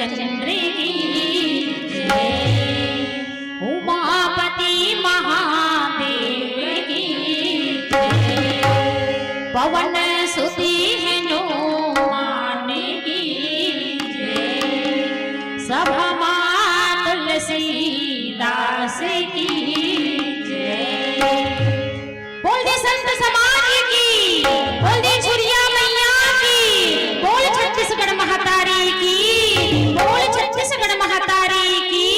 चंद्र की जय, उमापति महादेव की जय, पवन सुती हनुमान की जय, सभा तुलसीदास की जय। बोल दे संत समाज की, बोल दे छुरिया मैया की, बोल छत्तीसगढ़ महातारी की, बोल छत्तीसगढ़ महातारी की।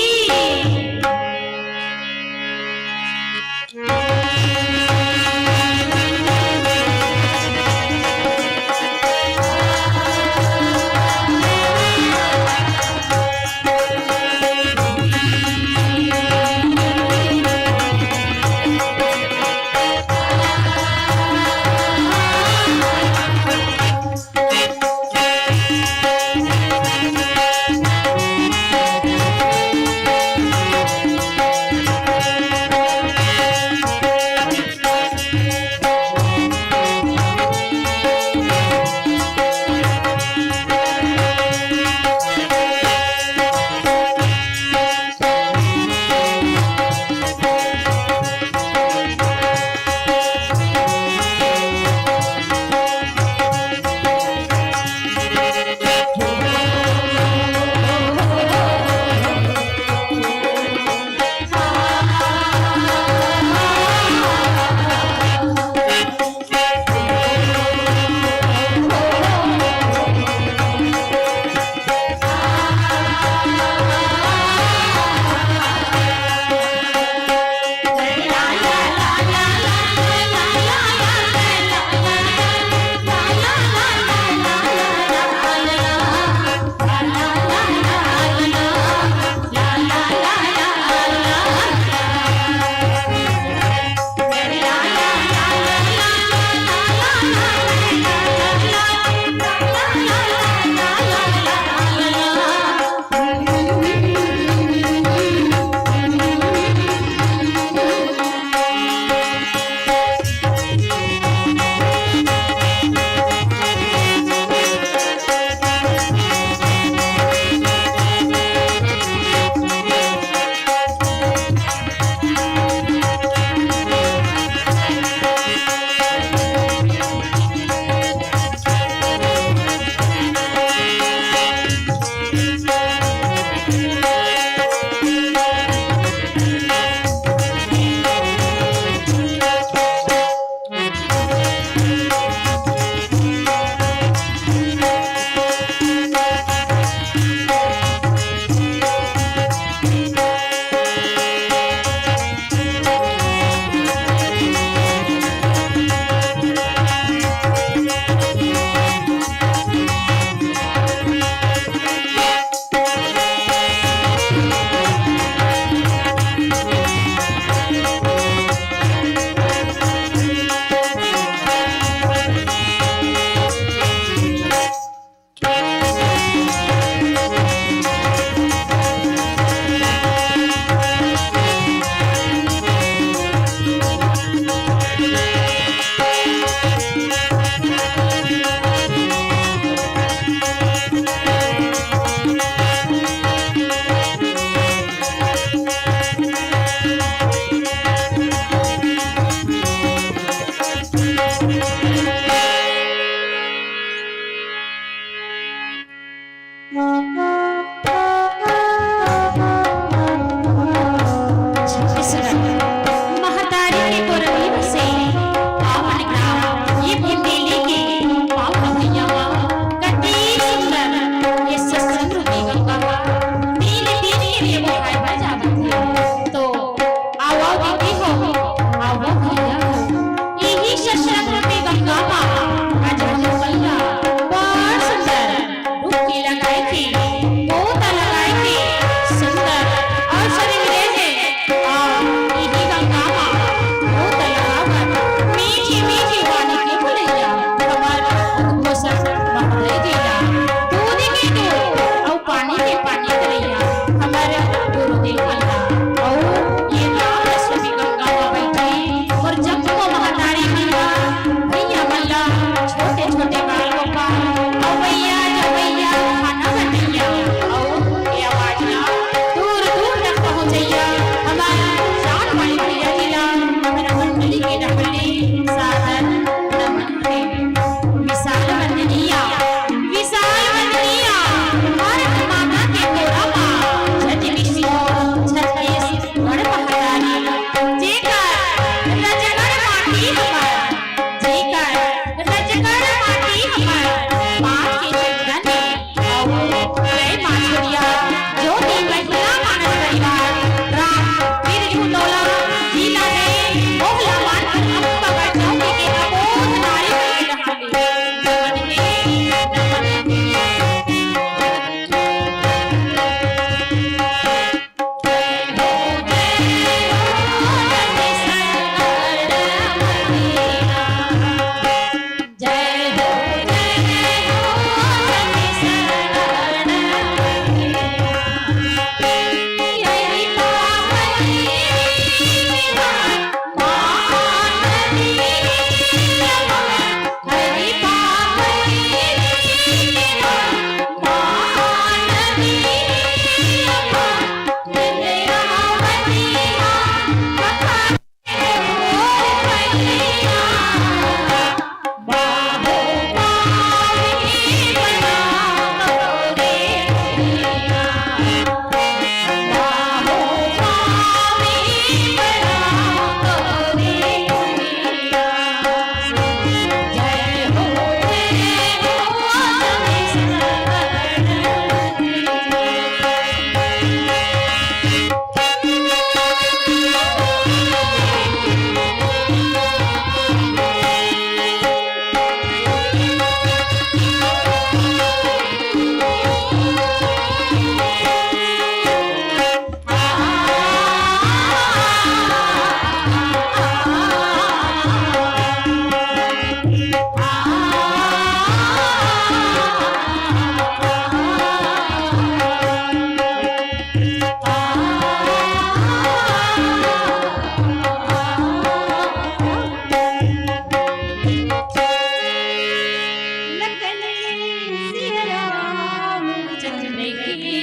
की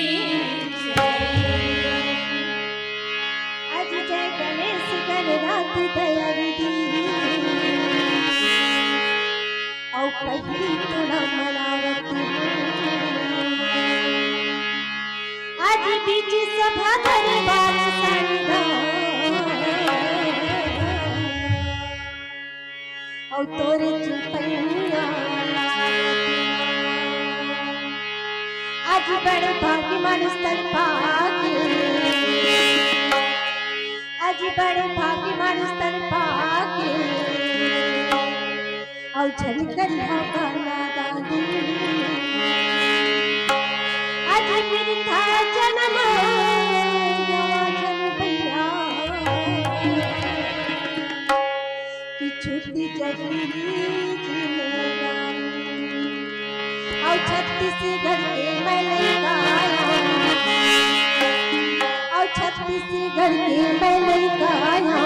जय। आज जय गणेश गणराति दया विधि औ पहली थोड़ा मनावत आज बीच सभा दरबार संगा औ तोरे चुपैया आज बड़ भाग्य मानुष तन पाके आज बड़ भाग्य मानुष तन पाके औ झलकन गाना दादी आज मेरे था जन्म गवा जन भैया कि छुट्टी जगी जिंदगानी औ छत्तीसगढ़ के मैले गाया औ छत्तीसगढ़ के मैले गाया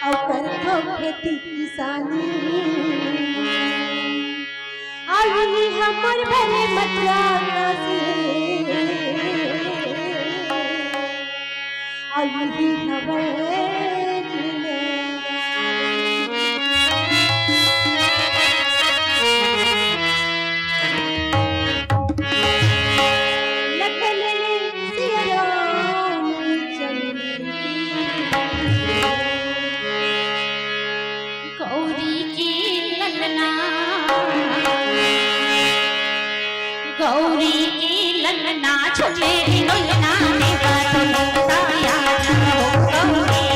औ करथो खेती किसानी औ यही हमर भरे मथुरा काशी औ यही हवे गौरी की ललना गौरी की ललना झूले ललना ने बात बताया गौरी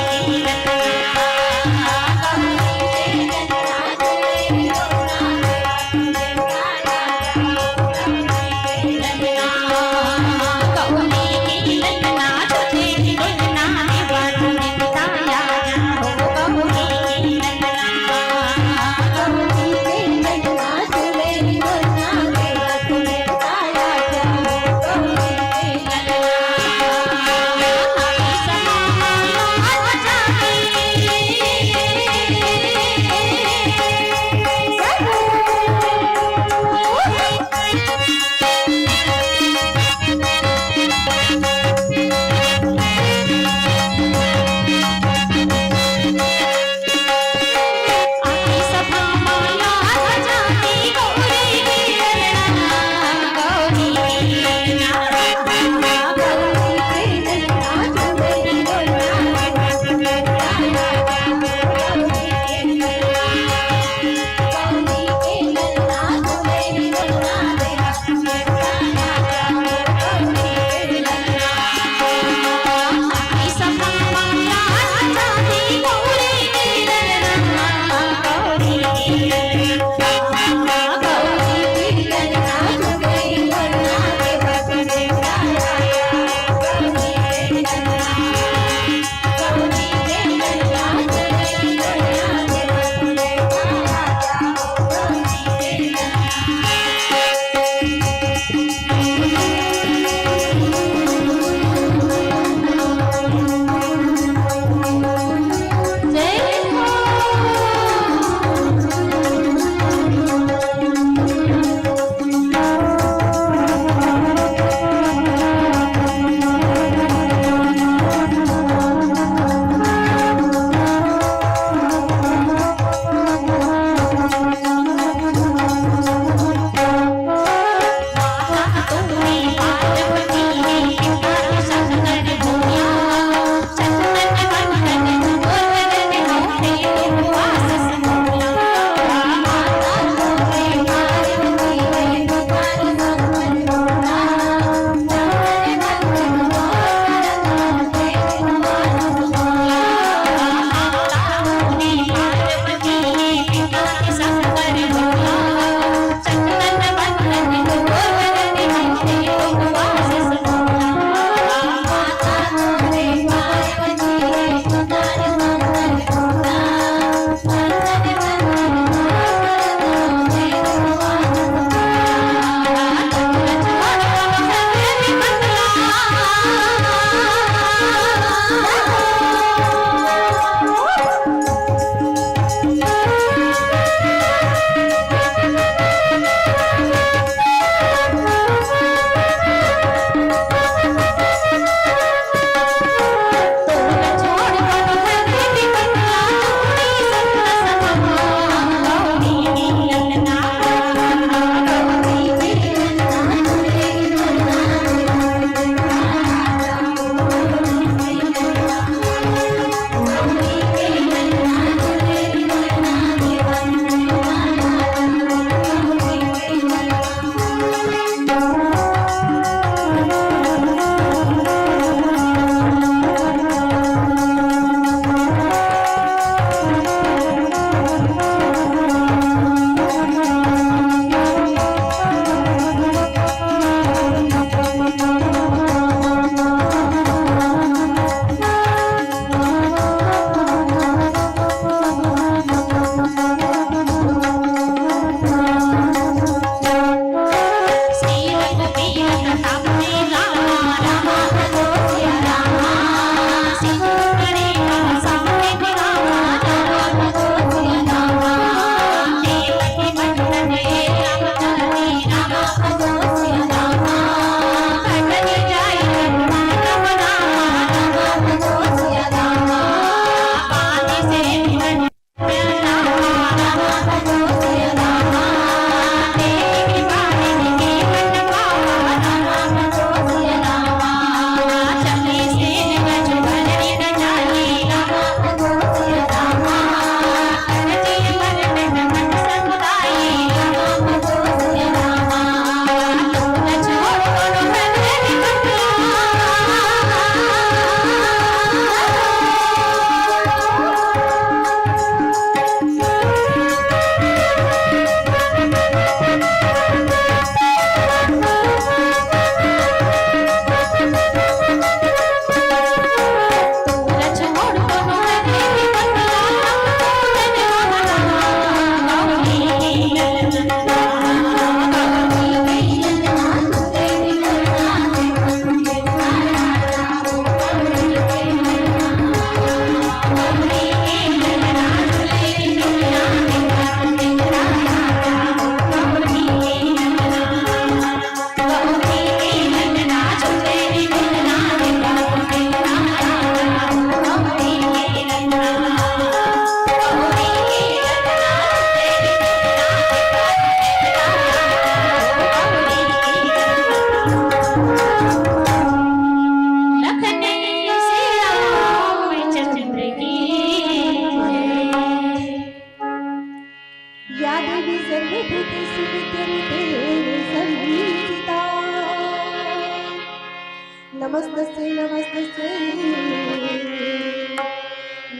नमस्तस्यै नमस्तस्यै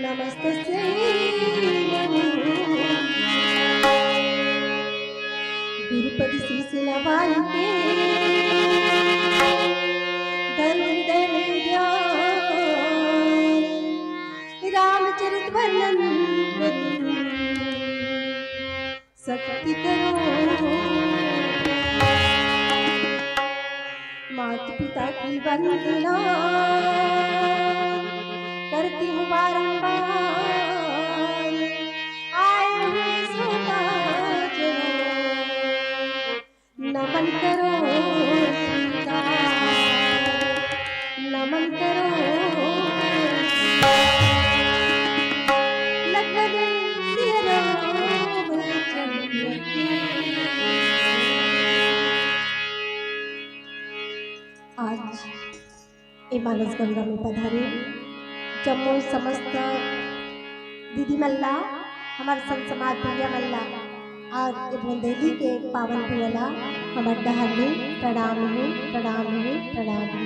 नमस्तस्यै गुरुपद शीश नवाई के धर्म हृदय में ध्यान रामचरित वर्णन करूं शक्ति करो माता पिता की वंदना करती हूँ बारंबार आए हुए श्रोता नमन करो नमन करो लगन सिया आज ए मानस गंगा में पधारे जम्मू समस्त दीदी मल्ला हमार संत समाज भैया मल्ला और बुंदेली के पावन पियला हमार दहर में प्रणाम है प्रणाम है प्रणाम है।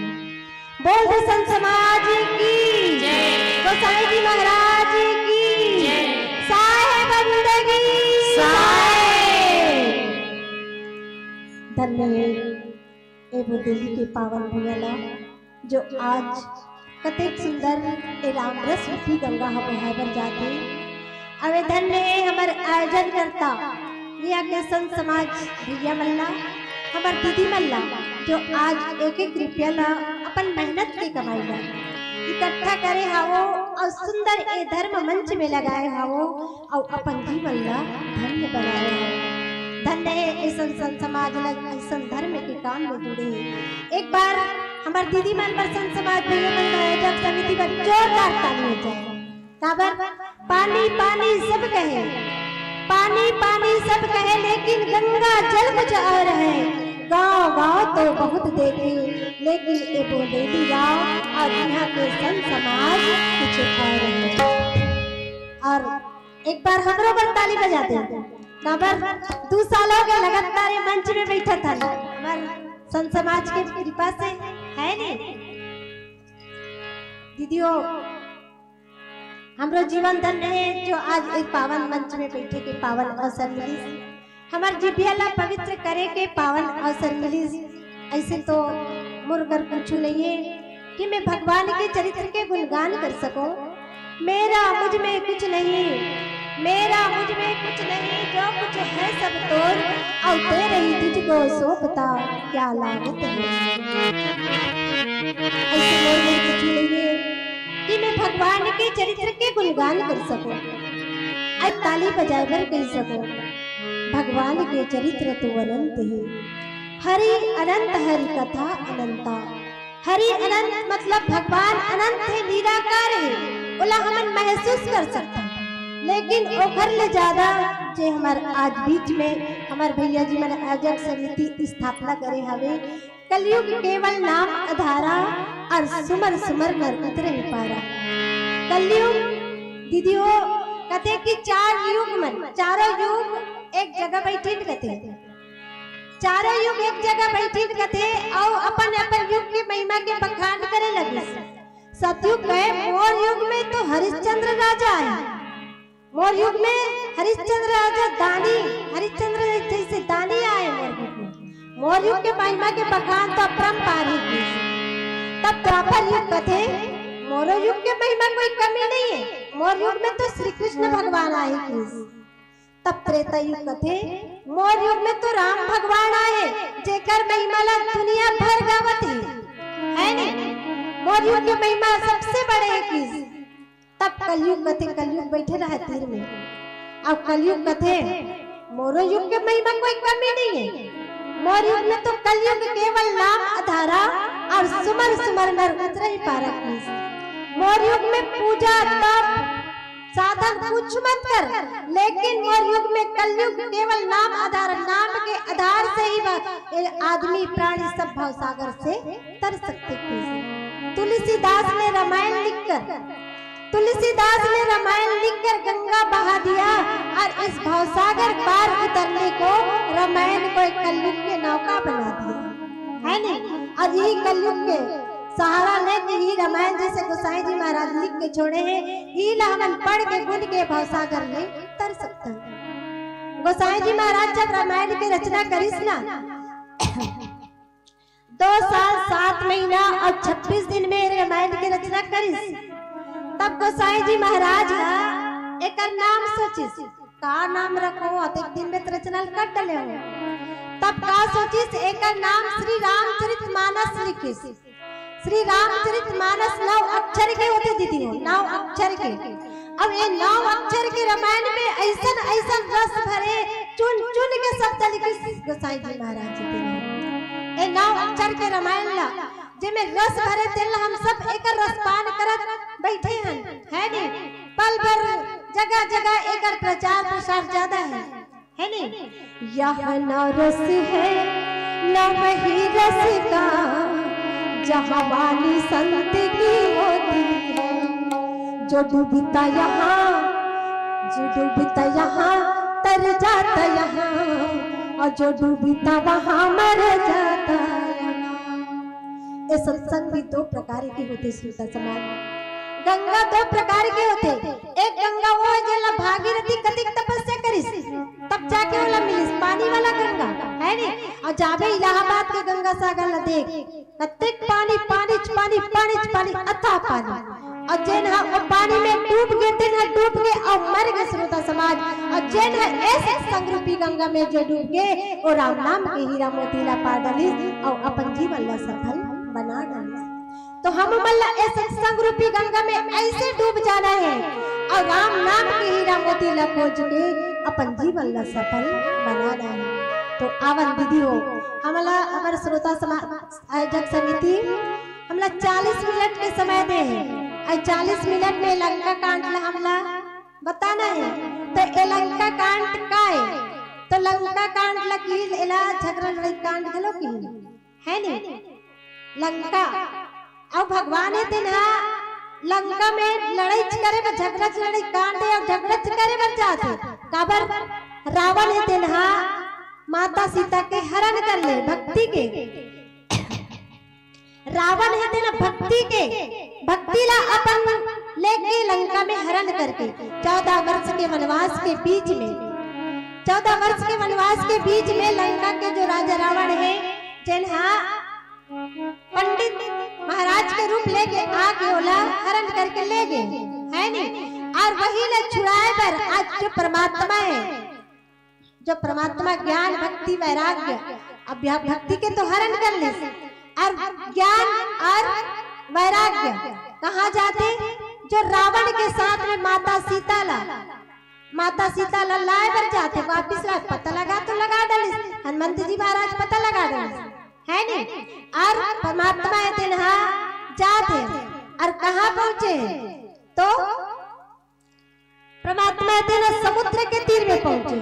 बोल दे संत समाज की जय, गोसाई जी महाराज की जय, साहेब बंदगी साहेब। धन्य ए बुंदेली के पावन पियला जो आज कतेक सुंदर ए राम रस रूपी गंगा हम बहावर जाते आवेदन ने हमार आयोजन करता रिया के संत समाज भैया मल्ला हमार दीदी मल्ला जो आज एक एक रुपया ला अपन मेहनत के कमाई ला इकट्ठा करे हावो और सुंदर ए धर्म मंच में लगाए हावो और अपन जीवन ला धन्य बनाए हावो। धन्य ऐसा संत समाज लग ऐसा धर्म के काम में जुड़े। एक बार हमारे दीदी मन पर संत समाज भैया मन आयोजक समिति पर जोरदार ताली हो जाए। काबर पानी पानी सब कहे पानी पानी सब कहे लेकिन गंगा जल कुछ और है। गांव गांव तो बहुत देखे लेकिन ये बुंदेली गांव और यहाँ के संत समाज कुछ और है। और एक बार हमरो पर ताली बजाते हैं। काबर 2 साल हो गए लगातार मंच में बैठा था हमारे संत समाज के कृपा से है नहीं दीदियों हमारा जीवन धन्य है जो आज एक पावन मंच में बैठे के पावन अवसर मिली हमारे जिभियाला पवित्र करे के पावन अवसर मिली। ऐसे तो मुरकर कुछ नहीं है कि मैं भगवान के चरित्र के गुणगान कर सकूं। मेरा मुझ में कुछ नहीं मेरा मुझ में कुछ नहीं, जो कुछ है सब तोर, और तेरे ही तुझको सौंपता क्या लागत है। ऐसे बोलने कुछ नहीं है कि मैं भगवान के चरित्र के गुणगान कर सकूं, आज ताली बजाए कर कह सकूं भगवान के चरित्र तो अनंत है। हरि अनंत, हरि कथा अनंता। हरि अनंत मतलब भगवान अनंत है, निराकार है, ओला हमन महसूस कर सकता। लेकिन ओखर ले ज्यादा जे हमार आज बीच में हमार भैया जी मन आयोजक समिति स्थापना करे हवे, कलयुग केवल नाम आधारा और सुमर सुमर नर उतरे पारा। कलयुग दीदियों कहते कि चार युग मन, चारों युग एक जगह बैठे कहते, चारों युग एक जगह बैठे कहते और अपन अपन युग की महिमा के बखान करे लगे। सतयुग गए, मोर युग में तो हरिश्चंद्र राजा है, मोर युग में हरिश्चंद्र राजा दानी, हरिश्चंद्र जैसे दानी आए मोर युग में। मोर युग के महिमा के बखान तो अपरंपारिक है। तब द्वापर युग कथे, मोर युग के महिमा कोई कमी नहीं है, मोर युग में तो श्री कृष्ण भगवान आए। तब त्रेता युग कथे, मोर युग में तो राम भगवान आए जेकर महिमा ला दुनिया भर गावत है नहीं। मोर युग की महिमा सबसे बड़े है किस। तब कलयुग कथे, कलयुग बैठे रहे तीर में, अब कलयुग कथे मोर युग के महिमा कोई कमी नहीं है। मोर युग में तो कलयुग केवल नाम आधारा और सुमर सुमर नर उतरे ही पारा किस। मोर युग में पूजा तप साधन कुछ मत कर, लेकिन मोर युग में कलयुग केवल नाम आधार, नाम के आधार से ही आदमी प्राणी सब भाव सागर से तर सकते हैं। तुलसीदास ने रामायण लिखकर, तुलसीदास ने रामायण लिखकर गंगा बहा दिया और इस भावसागर पार उतरने को रामायण को एक कलयुग के नौका बना दिया है नहीं। और यही कलयुग के सहारा लेके ही रामायण जैसे गोसाई जी महाराज लिख के छोड़े हैं, ही ला हम पढ़ के गुण के भावसागर में तर सकते हैं। गोसाई जी महाराज जब रामायण की रचना करिस ना 2 साल 7 महीना और 26 दिन में रामायण की रचना करिस, तब गोसाई जी महाराज एक नाम सोचिस का नाम रखो, एक दिन में रचना कर डले हो। तब का सोचिस एक नाम श्री रामचरितमानस लिखिस। श्री रामचरितमानस 9 अक्षर के होते दीदी हो, 9 अक्षर के। अब ये 9 अक्षर के रामायण में ऐसन ऐसन रस भरे, चुन चुन के शब्द लिखे गोसाई जी महाराज जी। ये 9 अक्षर के रामायण ला जिमे रस भरे तेल हम सब एक रसपान करत बैठे हैं है नहीं। पल भर जगह जगह एक प्रचार प्रसार ज्यादा है नहीं। यह न रस है न वही रस का जहाँ वाली संत की होती है, जो डूबता यहाँ, जो डूबता यहाँ तर जाता यहाँ, और जो डूबता वहाँ मर जाता यहाँ। ये सत्संग भी 2 प्रकार के होते श्रोता समाज। गंगा 2 प्रकार के होते, एक गंगा वो है जेला भागीरथी कतिक तपस्या करिस तब जाके वाला मिलिस पानी वाला गंगा है नहीं। और जाबे इलाहाबाद के गंगा सागर ला देख कतिक पानी पानी पानी पानी पानी अथाह पानी, और जेन वो पानी में डूब गए थे ना, डूब गए और मर गए श्रोता समाज। और जेन ऐसे संगरूपी गंगा में जो डूब गए वो राम नाम के हीरा मोतीला पा डालिस और अपन जीवन ला सफल बना डालिस। तो हम मल्ला ऐसे संगरूपी गंगा में ऐसे डूब जाना है और राम नाम के हीरा मोतीला खोज के अपन जीवन ला सफल बनाना है। तो आवन दीदी हो हमला हमारे श्रोता समाज आयोजक समिति हमला 40 मिनट के समय दे है और 40 मिनट में लंका कांड ला हमला बताना है। तो ये लंका कांड का तो लंका कांड ला की एला झगड़ा लड़ाई कांड गलो की है नहीं। लंका और भगवान है तेना लंका में लड़ाई करे बर झगड़ा लड़ाई कांड और झगड़ा करे बर जाते काबर रावण है तेना माता सीता के हरण कर ले भक्ति के। रावण है तेना भक्ति ला अपन लेके लंका में हरण करके 14 वर्ष के वनवास के बीच में 14 वर्ष के वनवास के बीच में लंका के जो राजा रावण है जिन्हा पंडित महाराज के रूप लेके आके ओला हरण करके ले गए है नहीं। और वही ले छुड़ाए पर आज जो परमात्मा है, जो परमात्मा ज्ञान भक्ति वैराग्य, अब भक्ति के तो हरण कर ले और ज्ञान और वैराग्य कहाँ जाते? जो रावण के साथ में माता सीता लाए पर जाते, वापिस ला पता लगा तो लगा डाले, हनुमंत जी महाराज पता लगा डाले, है नहीं? और परमात्मा दिन जाते और कहाँ पहुंचे? तो परमात्मा दिन समुद्र के तीर में पहुंचे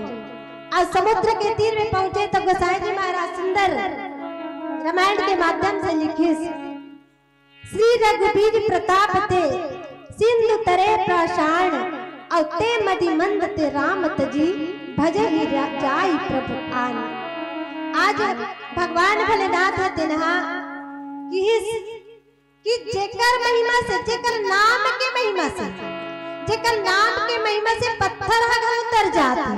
और समुद्र के तीर में पहुंचे तो गोसाई जी महाराज सुंदर रामायण के माध्यम से लिखे, श्री रघुबीर प्रताप ते सिंधु तरे प्राषाण और ते मदि मंद ते राम तजी भज ही जाई प्रभु आन। आज भगवान भोलेनाथ दिनहा कि जेकर महिमा से, जेकर नाम के महिमा से, जेकर नाम के महिमा से पत्थर हगर उतर जाता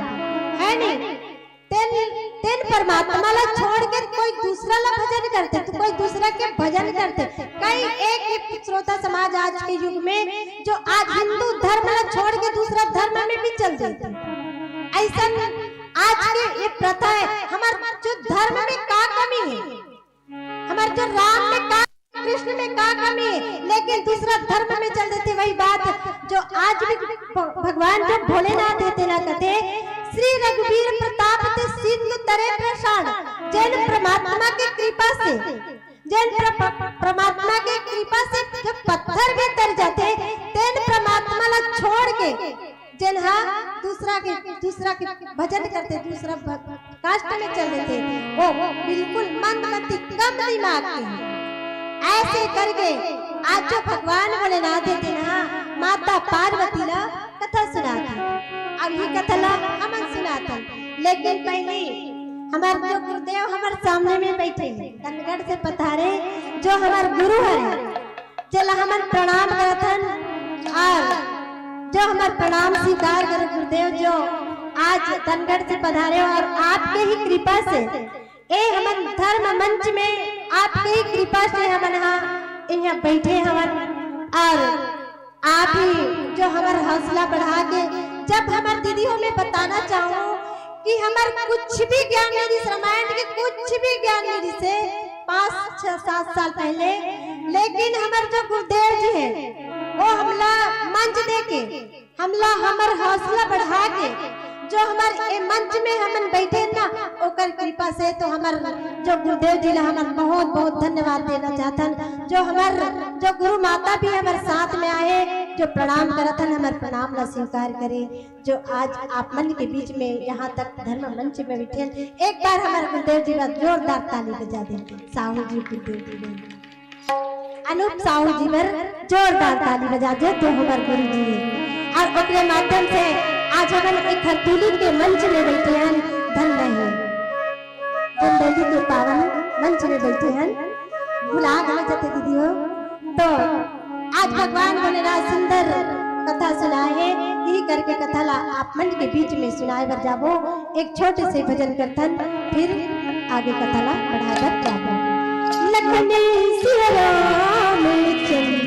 है नहीं, तेन परमात्मा ला छोड़ के कोई दूसरा ला भजन करते, तो कोई दूसरा के भजन करते। कई एक श्रोता समाज आज के युग में जो आज हिंदू धर्म ला छोड़ के दूसरा धर्म में भी चल जाते, ऐसा आज के ये प्रथा है। हमारे जो धर्म में का कमी है, हमारे जो राम में का, कृष्ण में का कमी है, लेकिन दूसरा धर्म में चल देते। वही बात जो आज भी भगवान जो भोलेनाथ देते ना कहते, श्री रघुबीर प्रताप ते सिंधु तरे प्रशाण, जैन परमात्मा की कृपा से, जैन परमात्मा की कृपा से जब पत्थर भी तर जाते, तेन परमात्मा ला छोड़ के जैन दूसरा के भजन करते, दूसरा कास्ट में चल देते, वो बिल्कुल मंदमती कम दिमाग के ऐसे करके आज जो भगवान भोलेनाथ देते ना, माता पार्वती ला कथा सुनाती, अब ये कथा ला हमन सुनाता। लेकिन पहले हमारे जो गुरुदेव हमारे सामने में बैठे धनगढ़ से पधारे, जो हमारे गुरु है, चला हमन प्रणाम करथन और जो हमारे प्रणाम स्वीकार करे गुरुदेव जो आज धनगढ़ से पधारे, और आपके ही कृपा से ए हमन धर्म मंच में आपके ही कृपा से हमन यहाँ बैठे हमन, और आप ही जो हमारा हौसला बढ़ा के, जब हमारे दीदियों में बताना चाहूँ कि हमारे कुछ भी ज्ञान नहीं, रामायण के कुछ भी ज्ञान नहीं से 5, 6, 7 साल पहले, लेकिन हमारे जो गुरुदेव जी है वो हमला मंच दे के, हमला हमार हौसला बढ़ा के, जो हमारे मंच में हमन बैठे ना, ओकर कृपा से तो हमार जो गुरुदेव जी ला हमन बहुत बहुत धन्यवाद देना चाहतन। जो हमार जो गुरु माता भी हमारे साथ में आए, जो प्रणाम करतन, हमारे प्रणाम ला स्वीकार करे, जो आज आप मन के बीच में यहाँ तक धर्म मंच में बैठे। एक बार हमारे गुरुदेव जी का जोरदार ताली बजा दे। साहू जी गुरुदेव जी अनूप साहू जी पर जोरदार ताली बजा दे, तो हमारे गुरु जी और ओकरे माध्यम से आज हम एक हरदोली के मंच में बैठे हैं, धन रहे धनदौली के पावन मंच में बैठे हैं, भुला गए जाते दीदी हो। तो आज भगवान भोलेनाथ सुंदर कथा सुनाए, यही करके कथा ला आप मन के बीच में सुनाए बर जाबो। एक छोटे से भजन करथन, फिर आगे कथा ला बढ़ाकर जाबो। लखन सिया राम चंद्र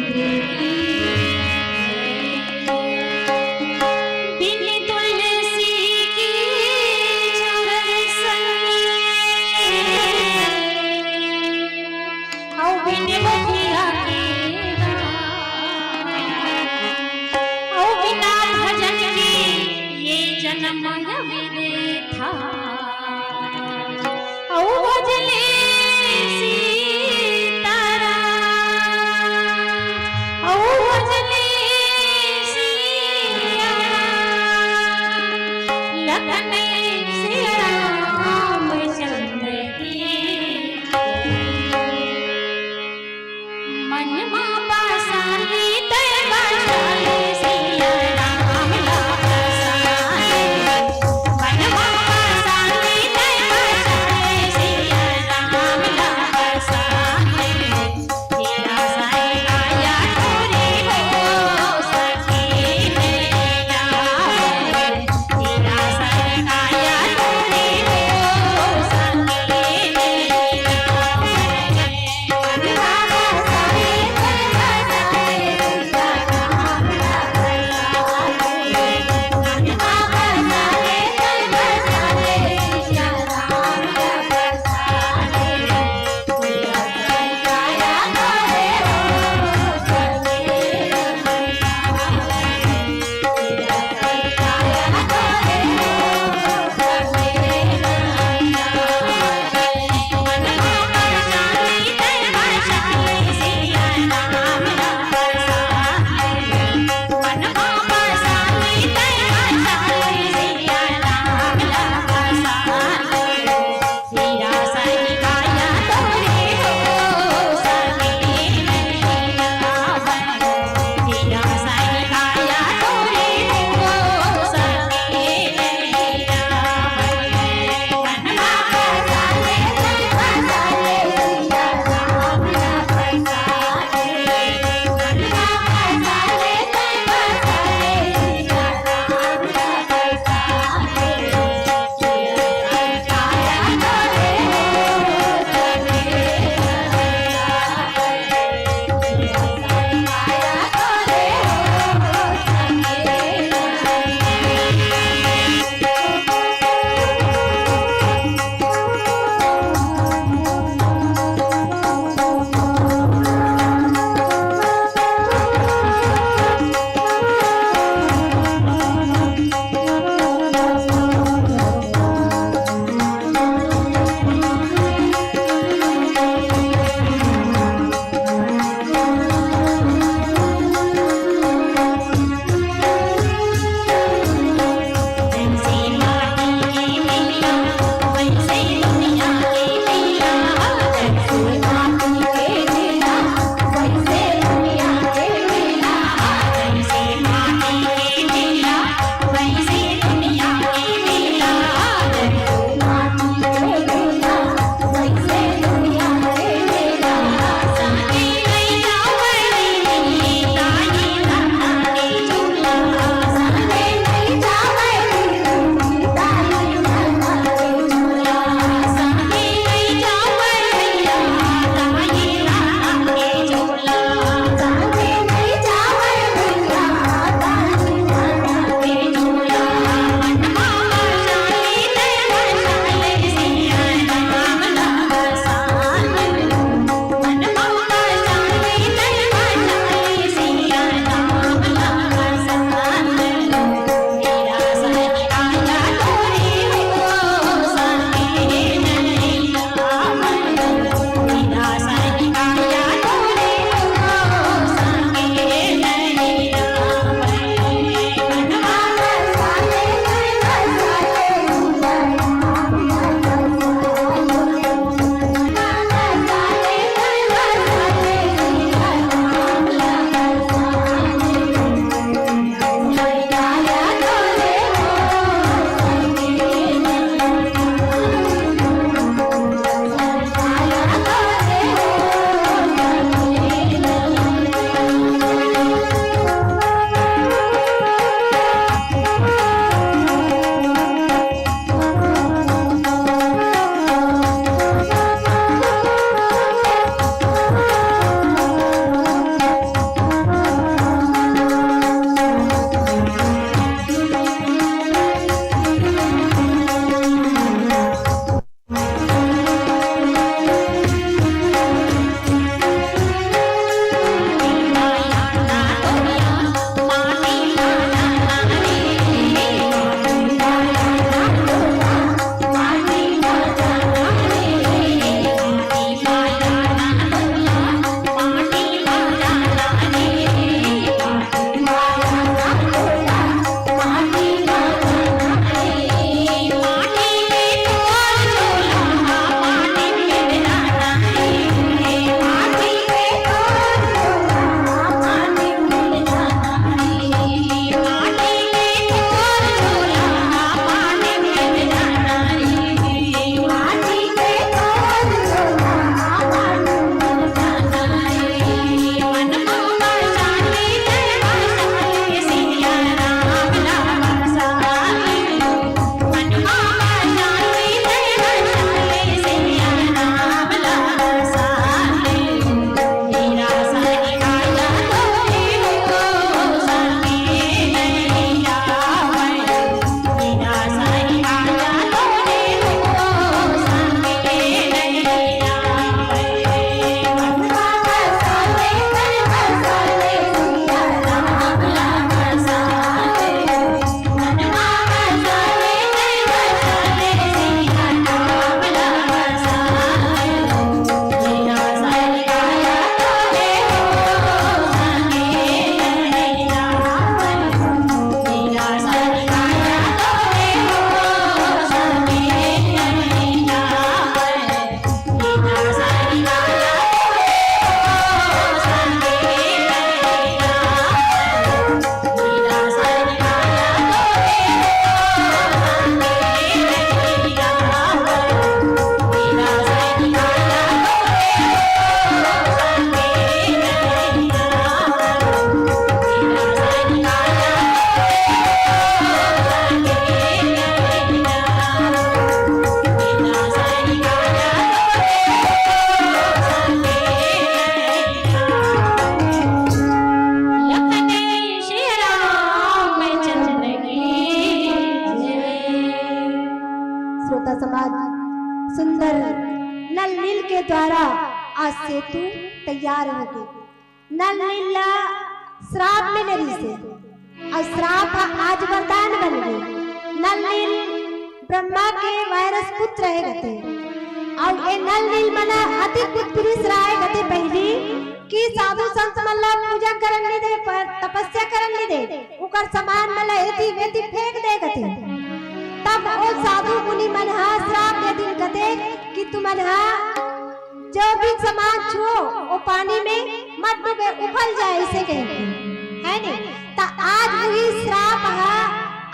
तैयार हो गई। नल नीला श्राप में नरी से और श्राप आज वरदान बन गए। नल नील ब्रह्मा के वायरस पुत्र रहे गते और ये नल नील मना अति पुत्री राय गते पहली कि साधु संत मल्ला पूजा करन नहीं दे पर तपस्या करन नहीं दे उकर समान मला एती वेती फेंक दे गते। तब वो साधु मुनि मनहा श्राप दे दिन गते कि तुम मनहा जो भी समान छुओ वो पानी में मत डूबे उफल जाए इसे कहते है नहीं। तो आज वही श्राप है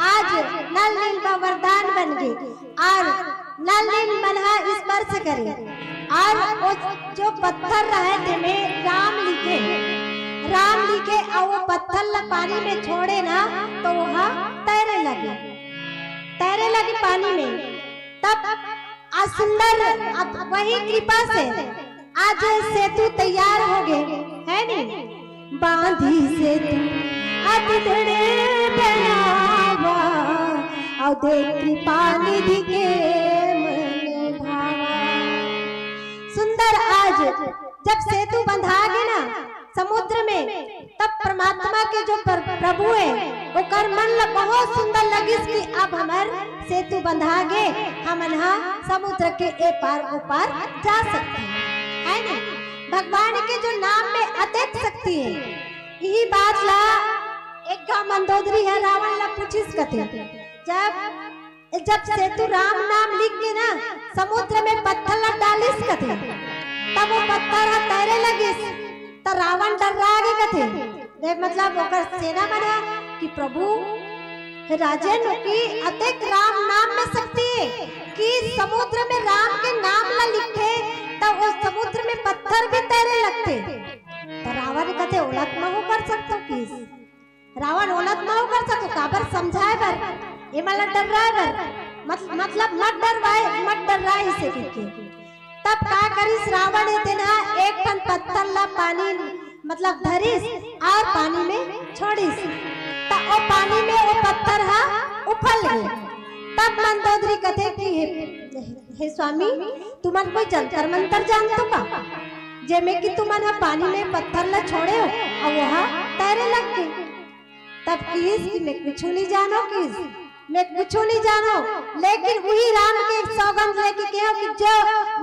आज नल नील का वरदान बन गए और नल नील मनहा स्पर्श करे और वो जो पत्थर रहे थे में राम लिखे और वो पत्थर पानी में छोड़े ना तो वहाँ तैरने लगे पानी में। तब आज सुंदर वही कृपा से आज सेतु तैयार हो गए है नहीं। बांधी सेतु अतड़े बनावा और देख कृपा निधि के मन भावा। सुंदर आज जब सेतु बंधा गए ना समुद्र में तब परमात्मा के जो प्रभु है वो कर मन बहुत सुंदर लगी कि अब हमार सेतु बंधा गए हम समुद्र के ए पार ओ पार जा सकते हैं है ना। भगवान के जो नाम में अत्यंत शक्ति है यही बात ला एक मंदोदरी है रावण ला पूछिस कथे जब सेतु राम नाम लिख के ना समुद्र में पत्थर ला डालिस कथे तब वो पत्थर तैरे लगिस तो रावण डर रहा कथे मतलब ओकर सेना बना कि प्रभु राजन की अतिक राम नाम में शक्ति है कि समुद्र में राम के नाम ला लिखे तो वो समुद्र में पत्थर भी तैरे लगते। तो रावण कहते ओलत महू कर सकते किस रावण ओलत महू कर सकते काबर समझाए बर ये मला डर रहा है मतलब मत डर रहा इसे के। तब का करिस रावण इतना एक टन पत्थर ला पानी मतलब धरिस और पानी में छोड़िस तो वो पानी में वो पत्थर हा उफल गए। तब मंदोदरी कहते कि हे स्वामी तुमन कोई जंतर मंतर जानते हो का जेमे कि तुमन पानी में पत्थर ला छोड़े हो और वहाँ तैरे लग गए। तब किस कि मैं कुछ नहीं जानो किस मैं कुछ नहीं जानो लेकिन वही राम के एक सौगंध लेके कहो कि जो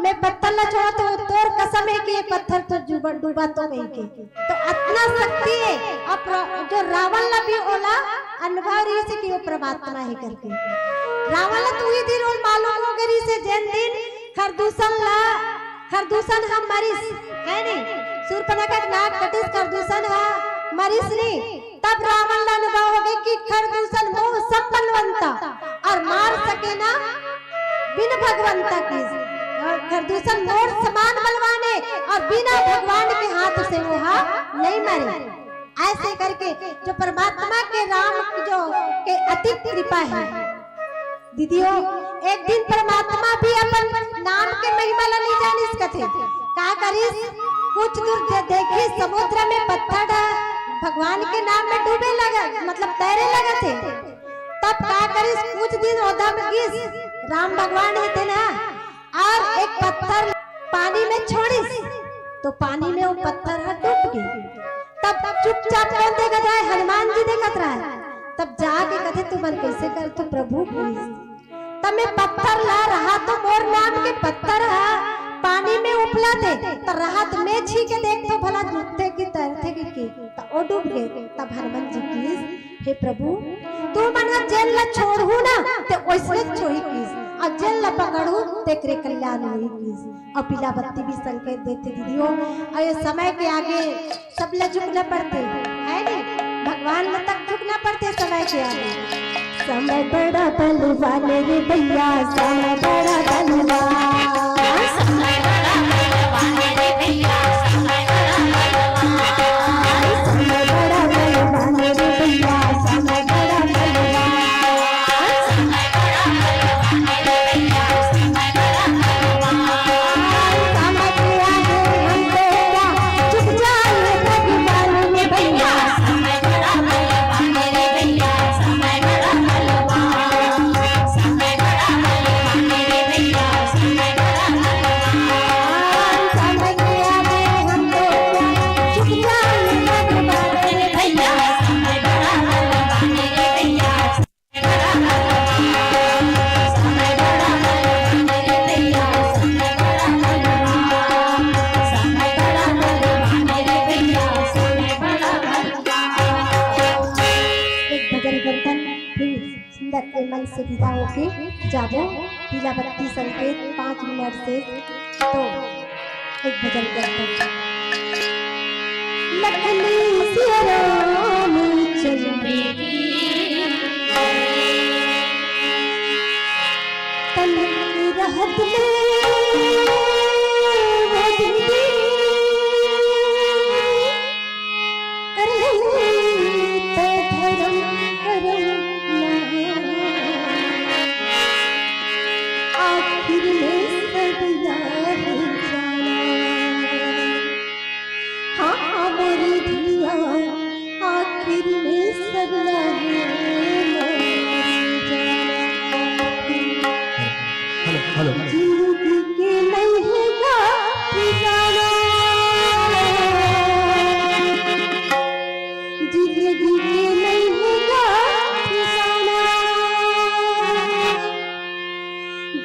मैं पत्थर ला छोड़ा तो तोर कसम है कि ये पत्थर तो डूबा तो नहीं के। तो इतना शक्ति है अब जो रावण ला भी ओला अनुभव रही से कि वो परमात्मा है करके रावण ला तू ही दिन और मालूम हो गई से जैन दिन खरदूषण हम मरीस है नहीं सूर्पनखा का नाक कटिस खरदूषण है मरीस नहीं। तब रावण ला अनुभव हो गई कि खरदूषण मोह सब बलवंता और मार सके ना बिन भगवंता की खरदूषण मोर समान बलवाने और बिना भगवान के हाथ से वो नहीं मरे। ऐसे करके जो परमात्मा के राम जो के अति कृपा है दीदियों एक दिन परमात्मा भी अपन नाम के महिमा ला नहीं जानिस कथे का करिस कुछ दूर देखी समुद्र में पत्थर भगवान के नाम में डूबे लगा मतलब तैरे लगे थे। तब का करिस कुछ दिन ओदम किस राम भगवान थे ना और एक पत्थर पानी में छोड़िस तो पानी में वो पत्थर डूब गई। तब चुपचाप कौन देखा जाए हनुमान जी देखत रहा। तब जाके कथे तू मन कैसे कर तू प्रभु प्लीज तब मैं पत्थर ला रहा तो मोर नाम के पत्थर पानी में उपला थे तो राहत में छीके देख तो भला डूबते की तैरते की तो वो डूब गए। तब हनुमान जी की हे प्रभु तू मना जेल ला छोड़ू ना ते ओइसे छोई कीस और जेल ला पकड़ू तेरे कल्याण होई कीस। और पीला बत्ती भी संकेत देते दीदियों और ये समय के आगे सब ला झुकना पड़ते है नहीं भगवान ला तक झुकना पड़ते समय के आगे। समय बड़ा बलवान रे भैया समय बड़ा बलवान समय बड़ा बलवान रे भैया समय बड़ा बलवान समय बड़ा बलवान रे भैया समय बड़ा बलवान समय बड़ा बलवान रे भैया समय बड़ा बलवान समय के आगे हम तेरा झुक जाए भगवान रे भैया समय बड़ा बलवान रे भैया समय बड़ा बलवान समय बड़ा बलवान रे भैया समय बड़ा बलवान से विदा होके जाबो पीला बत्ती संकेत 5 मिनट से तो एक भजन करते लखनी सिया राम चंद्र तन रहत में वो जिंदगी हेलो जिंदगी के नहीं है ठिकाना जिंदगी के नहीं है ठिकाना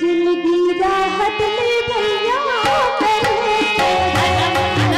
जिंदगी राहत में भैया आखिर में सब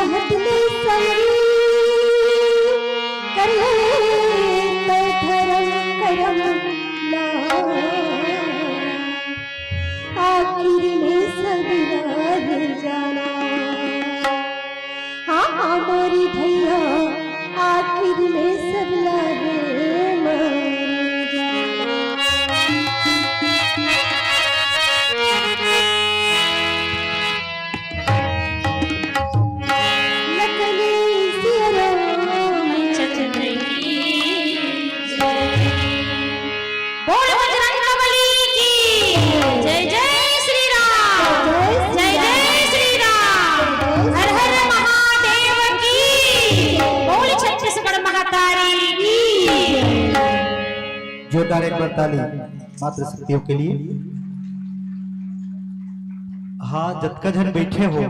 रहत में संगी करे तो धर्म करम ना आखिर में सब रह जाना। हाँ हमारी भैया आखिर में सब लगे मर जोरदार एक बार ताली मात्र शक्तियों के लिए। हाँ जतका जन बैठे हो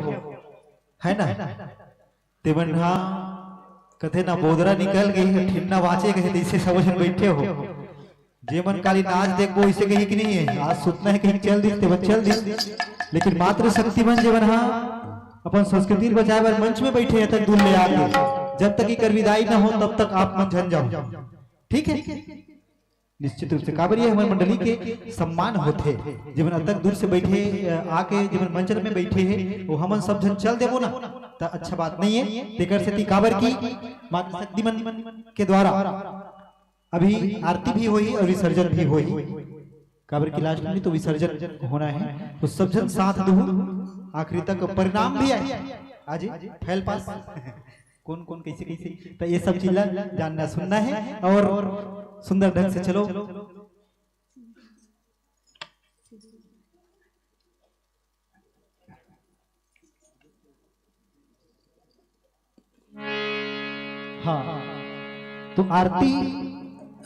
है ना तेवन हाँ कथे ना बोदरा निकल गई है ठिन्ना वाचे गए इसे सब जन बैठे हो जे मन काली नाच देखो इसे कही कि नहीं है आज सुतना है कहीं चल दी तेवन चल दी। लेकिन मात्र शक्ति मन जेवन हाँ अपन संस्कृति बचाए बार मंच में बैठे हैं तक दूर ले आके जब तक कर विदाई ना हो तब तक आप मन झन जाओ। ठीक है निश्चित रूप से काबरी हमारे मंडली के सम्मान होते जीवन तक दूर से बैठे आके जीवन मंचन में बैठे हैं वो हमन सब जन चल देवो ना तो अच्छा बात नहीं है। तेकर से काबर की माता शक्ति मन के द्वारा अभी आरती भी हुई और विसर्जन भी हुई। काबर की लास्ट में तो विसर्जन होना है तो सब जन साथ दो आखिरी तक परिणाम भी आए आज फैल पास कौन कौन कैसे कैसे तो ये सब चीज जानना सुनना है और सुंदर ढंग से चलो। हाँ तो आरती